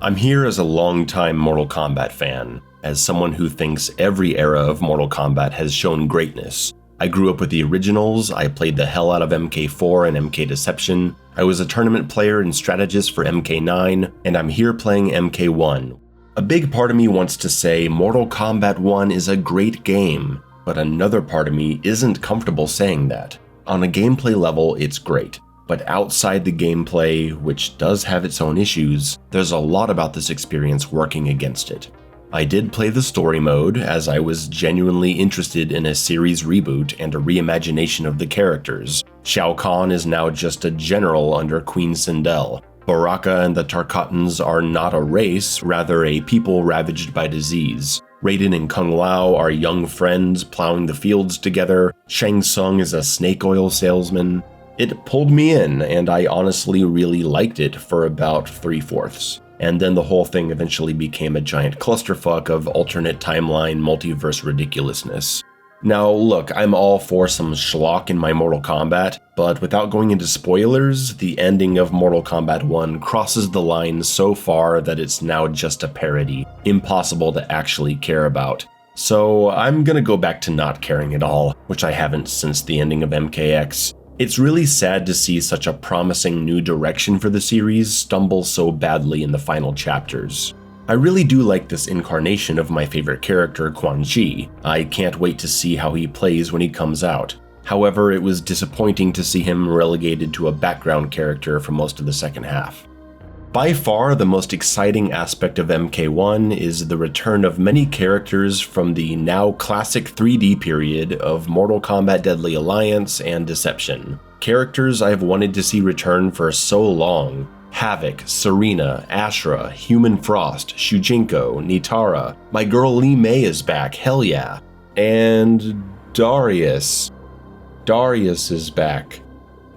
I'm here as a longtime Mortal Kombat fan, as someone who thinks every era of Mortal Kombat has shown greatness. I grew up with the originals, I played the hell out of MK4 and MK Deception, I was a tournament player and strategist for MK9, and I'm here playing MK1. A big part of me wants to say Mortal Kombat 1 is a great game, but another part of me isn't comfortable saying that. On a gameplay level, it's great. But outside the gameplay, which does have its own issues, there's a lot about this experience working against it. I did play the story mode, as I was genuinely interested in a series reboot and a reimagination of the characters. Shao Kahn is now just a general under Queen Sindel. Baraka and the Tarkatans are not a race, rather a people ravaged by disease. Raiden and Kung Lao are young friends plowing the fields together. Shang Tsung is a snake oil salesman. It pulled me in, and I honestly really liked it for about 3/4. And then the whole thing eventually became a giant clusterfuck of alternate timeline multiverse ridiculousness. Now look, I'm all for some schlock in my Mortal Kombat, but without going into spoilers, the ending of Mortal Kombat 1 crosses the line so far that it's now just a parody, impossible to actually care about. So I'm gonna go back to not caring at all, which I haven't since the ending of MKX. It's really sad to see such a promising new direction for the series stumble so badly in the final chapters. I really do like this incarnation of my favorite character, Quan Chi. I can't wait to see how he plays when he comes out. However, it was disappointing to see him relegated to a background character for most of the second half. By far, the most exciting aspect of MK1 is the return of many characters from the now classic 3D period of Mortal Kombat Deadly Alliance and Deception. Characters I've wanted to see return for so long. Havik, Serena, Ashra, Human Frost, Shujinko, Nitara, my girl Li Mei is back, hell yeah. And Darius. Darius is back.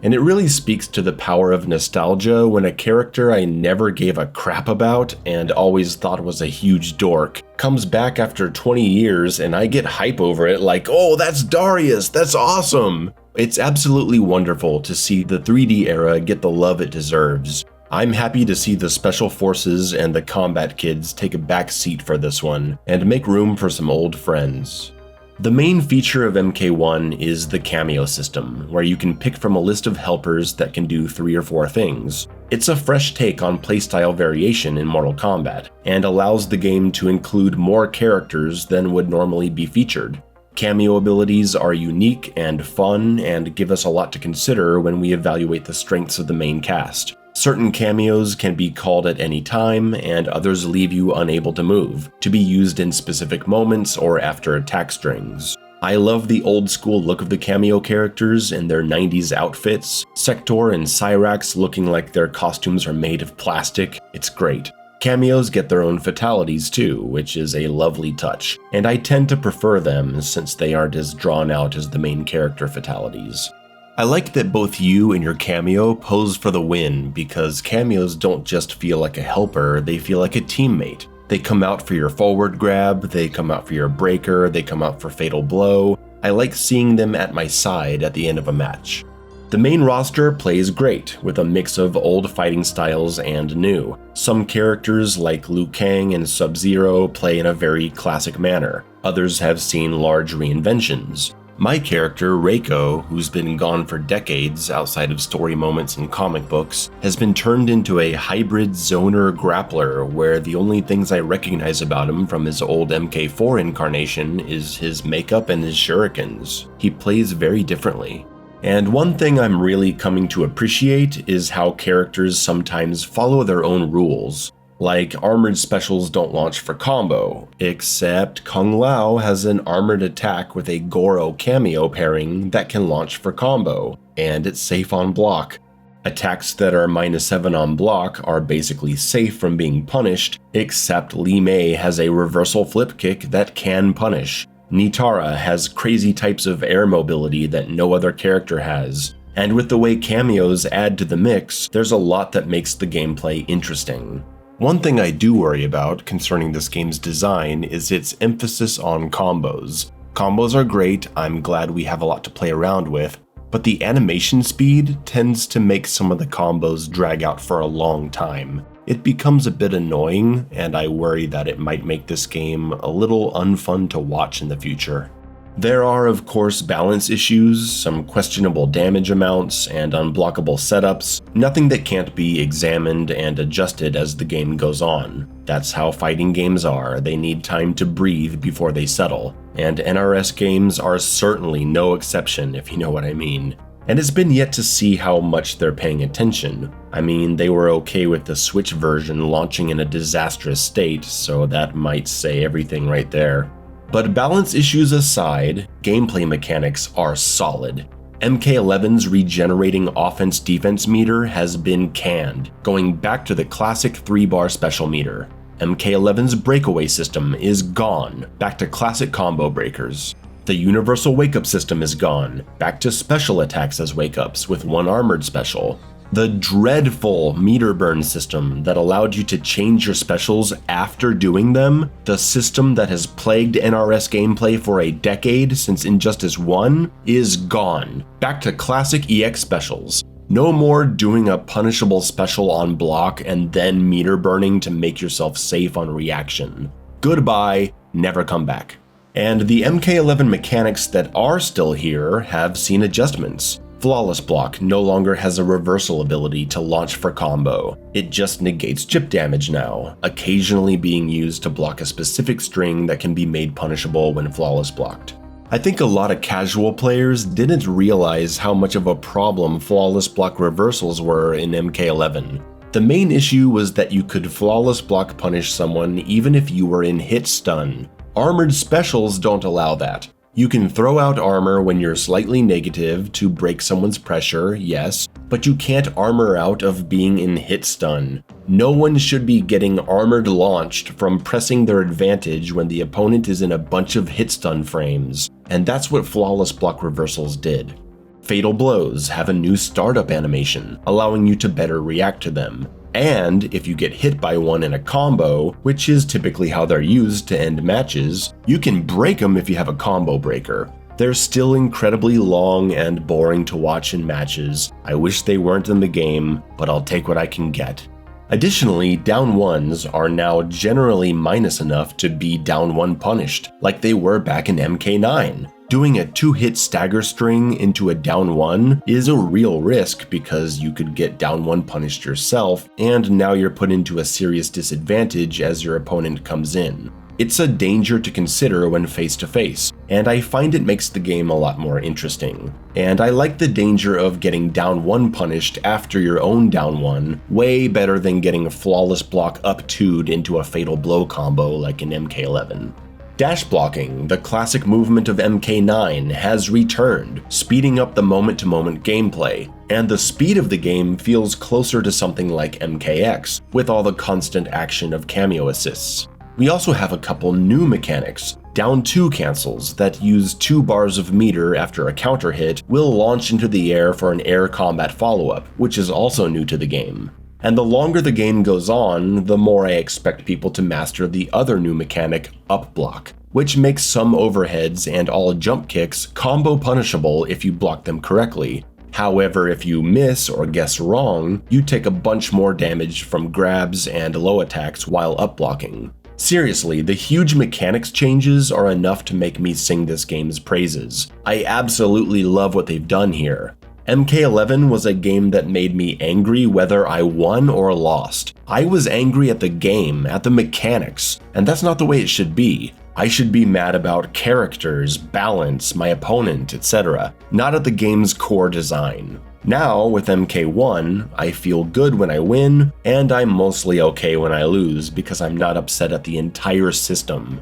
And it really speaks to the power of nostalgia when a character I never gave a crap about and always thought was a huge dork comes back after 20 years and I get hype over it like, oh, that's Darius, that's awesome. It's absolutely wonderful to see the 3D era get the love it deserves. I'm happy to see the Special Forces and the Combat Kids take a back seat for this one and make room for some old friends. The main feature of MK1 is the Kameo System, where you can pick from a list of helpers that can do 3 or 4 things. It's a fresh take on playstyle variation in Mortal Kombat, and allows the game to include more characters than would normally be featured. Cameo abilities are unique and fun, and give us a lot to consider when we evaluate the strengths of the main cast. Certain cameos can be called at any time, and others leave you unable to move, to be used in specific moments or after attack strings. I love the old school look of the cameo characters in their 90s outfits, Sector and Cyrax looking like their costumes are made of plastic. It's great. Cameos get their own fatalities too, which is a lovely touch, and I tend to prefer them since they aren't as drawn out as the main character fatalities. I like that both you and your cameo pose for the win, because cameos don't just feel like a helper, they feel like a teammate. They come out for your forward grab, they come out for your breaker, they come out for fatal blow. I like seeing them at my side at the end of a match. The main roster plays great, with a mix of old fighting styles and new. Some characters like Liu Kang and Sub-Zero play in a very classic manner. Others have seen large reinventions. My character, Reiko, who's been gone for decades outside of story moments in comic books, has been turned into a hybrid zoner grappler where the only things I recognize about him from his old MK4 incarnation is his makeup and his shurikens. He plays very differently. And one thing I'm really coming to appreciate is how characters sometimes follow their own rules. Like, armored specials don't launch for combo, except Kung Lao has an armored attack with a Goro cameo pairing that can launch for combo, and it's safe on block. Attacks that are -7 on block are basically safe from being punished, except Li Mei has a reversal flip kick that can punish. Nitara has crazy types of air mobility that no other character has. And with the way cameos add to the mix, there's a lot that makes the gameplay interesting. One thing I do worry about concerning this game's design is its emphasis on combos. Combos are great, I'm glad we have a lot to play around with, but the animation speed tends to make some of the combos drag out for a long time. it becomes a bit annoying, and I worry that it might make this game a little unfun to watch in the future. There are, of course, balance issues, some questionable damage amounts, and unblockable setups, nothing that can't be examined and adjusted as the game goes on. That's how fighting games are, they need time to breathe before they settle, and NRS games are certainly no exception, if you know what I mean. And it's been yet to see how much they're paying attention. I mean, they were okay with the Switch version launching in a disastrous state, so that might say everything right there. But balance issues aside, gameplay mechanics are solid. MK11's regenerating offense-defense meter has been canned, going back to the classic 3-bar special meter. MK11's breakaway system is gone, back to classic combo breakers. The universal wake-up system is gone, back to special attacks as wake-ups with one armored special. The dreadful meter burn system that allowed you to change your specials after doing them, the system that has plagued NRS gameplay for a decade since Injustice 1, is gone. Back to classic EX specials. No more doing a punishable special on block and then meter burning to make yourself safe on reaction. Goodbye, never come back. And the MK11 mechanics that are still here have seen adjustments. Flawless Block no longer has a reversal ability to launch for combo. It just negates chip damage now, occasionally being used to block a specific string that can be made punishable when Flawless blocked. I think a lot of casual players didn't realize how much of a problem Flawless Block reversals were in MK11. The main issue was that you could Flawless Block punish someone even if you were in hit stun. Armored specials don't allow that. You can throw out armor when you're slightly negative to break someone's pressure, yes, but you can't armor out of being in hit stun. No one should be getting armored launched from pressing their advantage when the opponent is in a bunch of hit stun frames, and that's what Flawless Block reversals did. Fatal blows have a new startup animation, allowing you to better react to them. And if you get hit by one in a combo, which is typically how they're used to end matches, you can break them if you have a combo breaker. They're still incredibly long and boring to watch in matches. I wish they weren't in the game, but I'll take what I can get. Additionally, down ones are now generally minus enough to be down one punished, like they were back in MK9. Doing a 2-hit stagger string into a down 1 is a real risk because you could get down 1 punished yourself, and now you're put into a serious disadvantage as your opponent comes in. It's a danger to consider when face to face, and I find it makes the game a lot more interesting. And I like the danger of getting down 1 punished after your own down 1 way better than getting a Flawless Block up 2'd into a Fatal Blow combo like in MK11. Dash blocking, the classic movement of MK9, has returned, speeding up the moment-to-moment gameplay, and the speed of the game feels closer to something like MKX, with all the constant action of Kameo assists. We also have a couple new mechanics. Down 2 cancels that use 2 bars of meter after a counter hit will launch into the air for an air combat follow-up, which is also new to the game. And the longer the game goes on, the more I expect people to master the other new mechanic, up block, which makes some overheads and all jump kicks combo punishable if you block them correctly. However, if you miss or guess wrong, you take a bunch more damage from grabs and low attacks while up blocking. Seriously, the huge mechanics changes are enough to make me sing this game's praises. I absolutely love what they've done here. MK11 was a game that made me angry whether I won or lost. I was angry at the game, at the mechanics, and that's not the way it should be. I should be mad about characters, balance, my opponent, etc., not at the game's core design. Now, with MK1, I feel good when I win, and I'm mostly okay when I lose because I'm not upset at the entire system.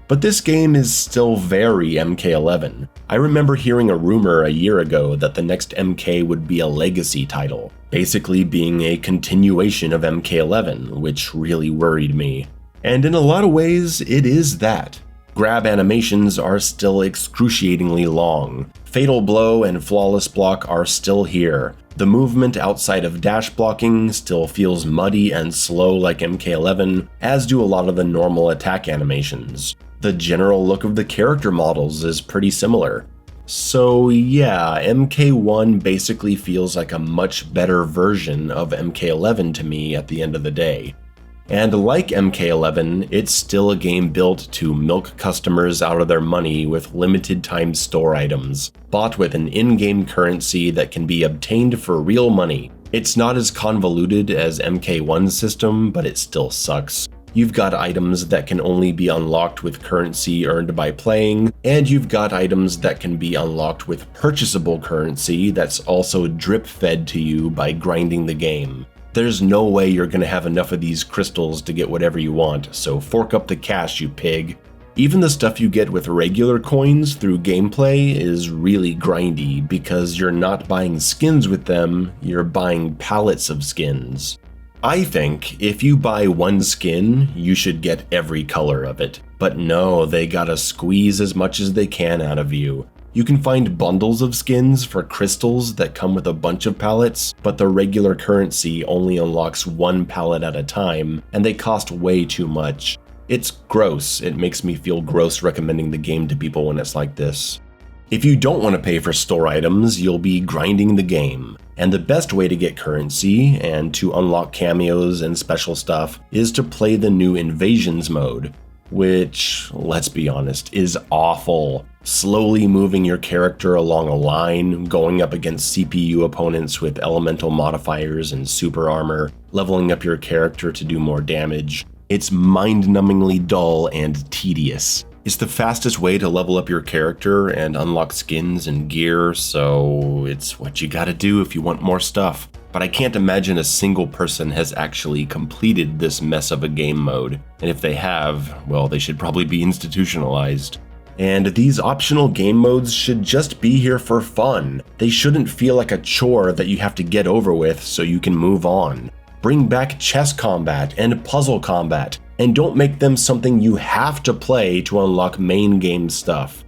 But this game is still very MK11. I remember hearing a rumor a year ago that the next MK would be a legacy title, basically being a continuation of MK11, which really worried me. And in a lot of ways, it is that. Grab animations are still excruciatingly long. Fatal Blow and Flawless Block are still here. The movement outside of dash blocking still feels muddy and slow like MK11, as do a lot of the normal attack animations. The general look of the character models is pretty similar. So yeah, MK1 basically feels like a much better version of MK11 to me at the end of the day. And like MK11, it's still a game built to milk customers out of their money with limited time store items, bought with an in-game currency that can be obtained for real money. It's not as convoluted as MK1's system, but it still sucks. You've got items that can only be unlocked with currency earned by playing, and you've got items that can be unlocked with purchasable currency that's also drip-fed to you by grinding the game. There's no way you're gonna have enough of these crystals to get whatever you want, so fork up the cash, you pig. Even the stuff you get with regular coins through gameplay is really grindy because you're not buying skins with them, you're buying pallets of skins. I think if you buy one skin, you should get every color of it. But no, they gotta squeeze as much as they can out of you. You can find bundles of skins for crystals that come with a bunch of pallets, but the regular currency only unlocks one pallet at a time, and they cost way too much. It's gross. It makes me feel gross recommending the game to people when it's like this. If you don't want to pay for store items, you'll be grinding the game. And the best way to get currency, and to unlock cameos and special stuff, is to play the new Invasions mode. Which, let's be honest, is awful. Slowly moving your character along a line, going up against CPU opponents with elemental modifiers and super armor, leveling up your character to do more damage. It's mind-numbingly dull and tedious. It's the fastest way to level up your character and unlock skins and gear, so it's what you gotta do if you want more stuff. But I can't imagine a single person has actually completed this mess of a game mode, and if they have, well, they should probably be institutionalized. And these optional game modes should just be here for fun. They shouldn't feel like a chore that you have to get over with so you can move on. Bring back chess combat and puzzle combat, and don't make them something you have to play to unlock main game stuff.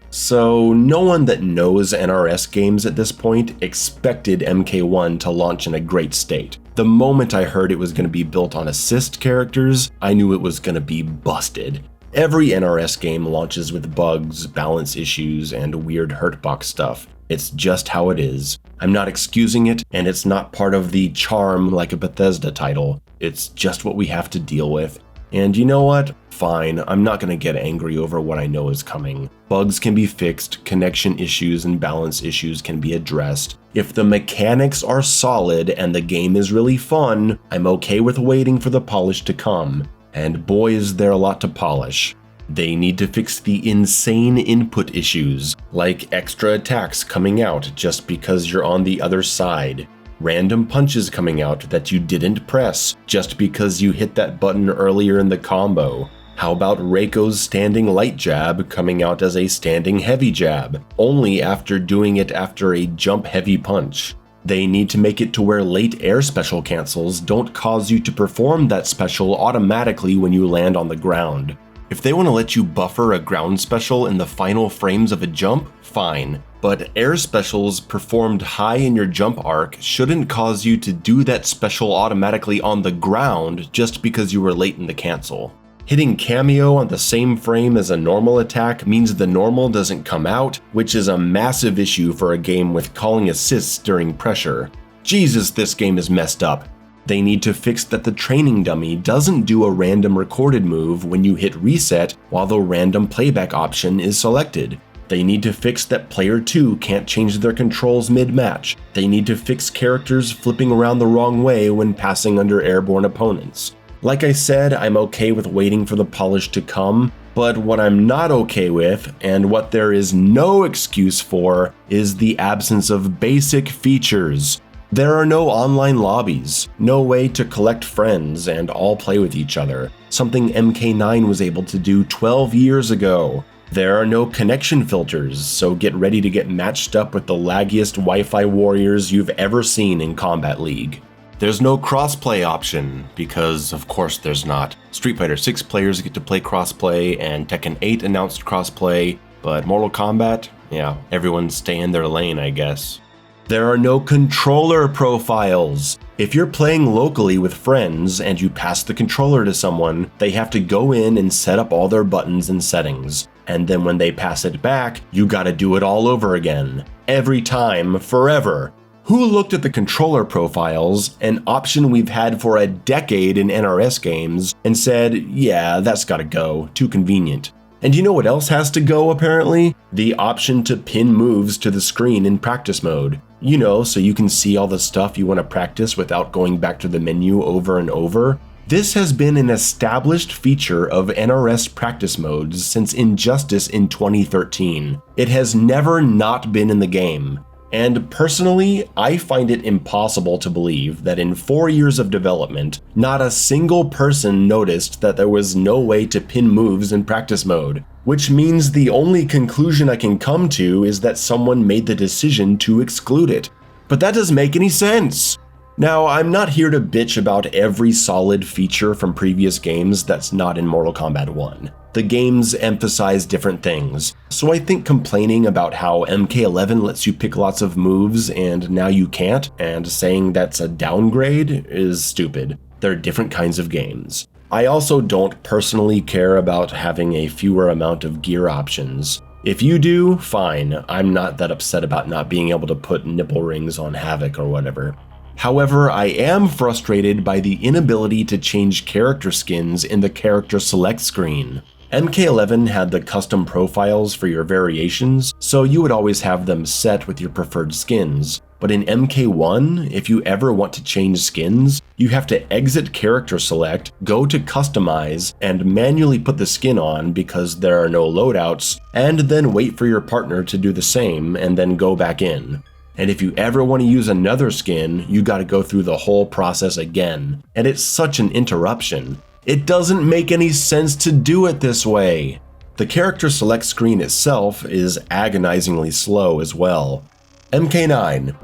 So, no one that knows NRS games at this point expected MK1 to launch in a great state. The moment I heard it was going to be built on assist characters, I knew it was going to be busted. Every NRS game launches with bugs, balance issues, and weird hurtbox stuff. It's just how it is. I'm not excusing it, and it's not part of the charm like a Bethesda title. It's just what we have to deal with. And you know what? Fine, I'm not gonna get angry over what I know is coming. Bugs can be fixed, connection issues and balance issues can be addressed. If the mechanics are solid and the game is really fun, I'm okay with waiting for the polish to come. And boy is there a lot to polish. They need to fix the insane input issues, like extra attacks coming out just because you're on the other side. Random punches coming out that you didn't press just because you hit that button earlier in the combo. How about Reiko's standing light jab coming out as a standing heavy jab, only after doing it after a jump heavy punch? They need to make it to where late air special cancels don't cause you to perform that special automatically when you land on the ground. If they want to let you buffer a ground special in the final frames of a jump, fine. But air specials performed high in your jump arc shouldn't cause you to do that special automatically on the ground just because you were late in the cancel. Hitting Kameo on the same frame as a normal attack means the normal doesn't come out, which is a massive issue for a game with calling assists during pressure. Jesus, this game is messed up. They need to fix that the training dummy doesn't do a random recorded move when you hit reset while the random playback option is selected. They need to fix that player 2 can't change their controls mid-match. They need to fix characters flipping around the wrong way when passing under airborne opponents. Like I said, I'm okay with waiting for the polish to come, but what I'm not okay with, and what there is no excuse for, is the absence of basic features. There are no online lobbies, no way to collect friends and all play with each other, something MK9 was able to do 12 years ago. There are no connection filters, so get ready to get matched up with the laggiest Wi-Fi warriors you've ever seen in Combat League. There's no crossplay option, because of course there's not. Street Fighter 6 players get to play crossplay, and Tekken 8 announced crossplay, but Mortal Kombat? Yeah, everyone's stay in their lane, I guess. There are no controller profiles. If you're playing locally with friends and you pass the controller to someone, they have to go in and set up all their buttons and settings. and then when they pass it back, you gotta do it all over again. Every time, forever. Who looked at the controller profiles, an option we've had for a decade in NRS games, and said, yeah, that's gotta go, too convenient. And you know what else has to go apparently? The option to pin moves to the screen in practice mode. You know, so you can see all the stuff you want to practice without going back to the menu over and over. This has been an established feature of NRS practice modes since Injustice in 2013. It has never not been in the game. And personally, I find it impossible to believe that in 4 years of development, not a single person noticed that there was no way to pin moves in practice mode. Which means the only conclusion I can come to is that someone made the decision to exclude it. But that doesn't make any sense! Now, I'm not here to bitch about every solid feature from previous games that's not in Mortal Kombat 1. The games emphasize different things, so I think complaining about how MK11 lets you pick lots of moves and now you can't, and saying that's a downgrade, is stupid. They're different kinds of games. I also don't personally care about having a fewer amount of gear options. If you do, fine, I'm not that upset about not being able to put nipple rings on Havoc or whatever. However, I am frustrated by the inability to change character skins in the character select screen. MK11 had the custom profiles for your variations, so you would always have them set with your preferred skins. But in MK1, if you ever want to change skins, you have to exit character select, go to customize, and manually put the skin on because there are no loadouts, and then wait for your partner to do the same and then go back in. And if you ever want to use another skin, you gotta go through the whole process again. And it's such an interruption. It doesn't make any sense to do it this way. The character select screen itself is agonizingly slow as well. MK9.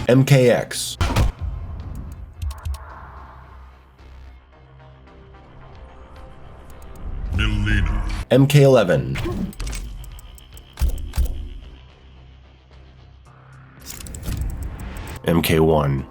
MKX. MK11. MK1.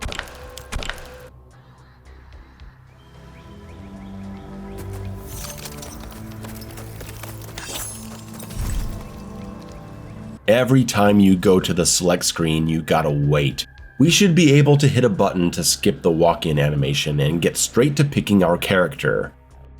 Every time you go to the select screen, you gotta wait. We should be able to hit a button to skip the walk-in animation and get straight to picking our character.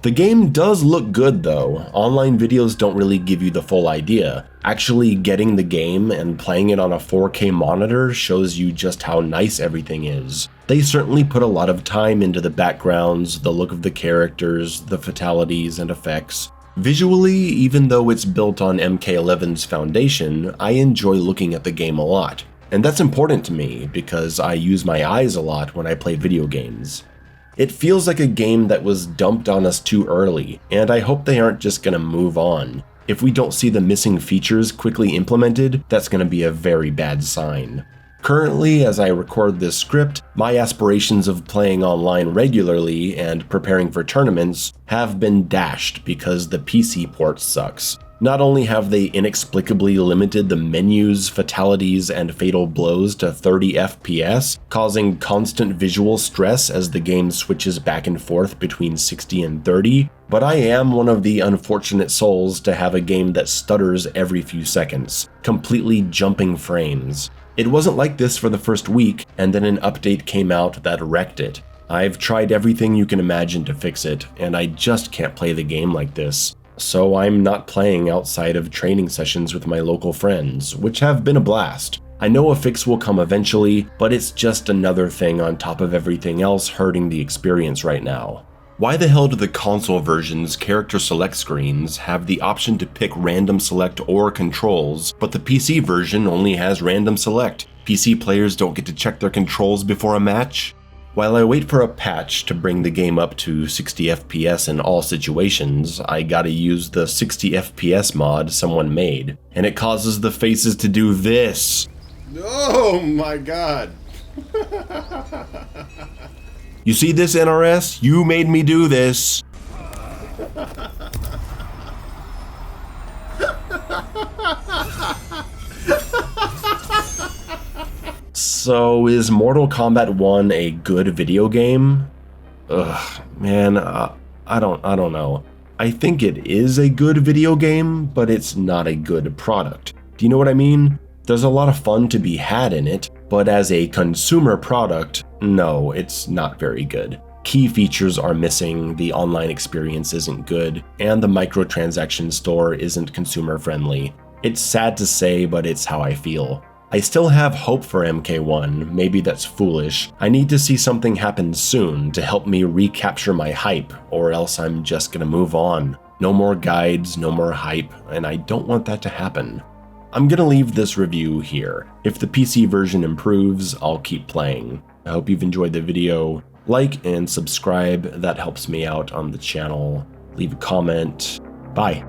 The game does look good though. Online videos don't really give you the full idea. Actually getting the game and playing it on a 4K monitor shows you just how nice everything is. They certainly put a lot of time into the backgrounds, the look of the characters, the fatalities and effects. Visually, even though it's built on MK11's foundation, I enjoy looking at the game a lot. And that's important to me because I use my eyes a lot when I play video games. It feels like a game that was dumped on us too early, and I hope they aren't just gonna move on. If we don't see the missing features quickly implemented, that's gonna be a very bad sign. Currently, as I record this script, my aspirations of playing online regularly and preparing for tournaments have been dashed because the PC port sucks. Not only have they inexplicably limited the menus, fatalities, and fatal blows to 30 FPS, causing constant visual stress as the game switches back and forth between 60 and 30, but I am one of the unfortunate souls to have a game that stutters every few seconds, completely jumping frames. It wasn't like this for the first week, and then an update came out that wrecked it. I've tried everything you can imagine to fix it, and I just can't play the game like this. So I'm not playing outside of training sessions with my local friends, which have been a blast. I know a fix will come eventually, but it's just another thing on top of everything else hurting the experience right now. Why the hell do the console version's character select screens have the option to pick random select or controls, but the PC version only has random select? PC players don't get to check their controls before a match? While I wait for a patch to bring the game up to 60 FPS in all situations, I gotta use the 60 FPS mod someone made, and it causes the faces to do this. Oh my god. You see this, NRS? You made me do this. So is Mortal Kombat 1 a good video game? Ugh, man, I don't know. I think it is a good video game, but it's not a good product. Do you know what I mean? There's a lot of fun to be had in it, but as a consumer product, no, it's not very good. Key features are missing, the online experience isn't good, and the microtransaction store isn't consumer friendly. It's sad to say, but it's how I feel. I still have hope for MK1, maybe that's foolish. I need to see something happen soon to help me recapture my hype, or else I'm just gonna move on. No more guides, no more hype, and I don't want that to happen. I'm gonna leave this review here. If the PC version improves, I'll keep playing. I hope you've enjoyed the video. Like and subscribe, that helps me out on the channel. Leave a comment. Bye.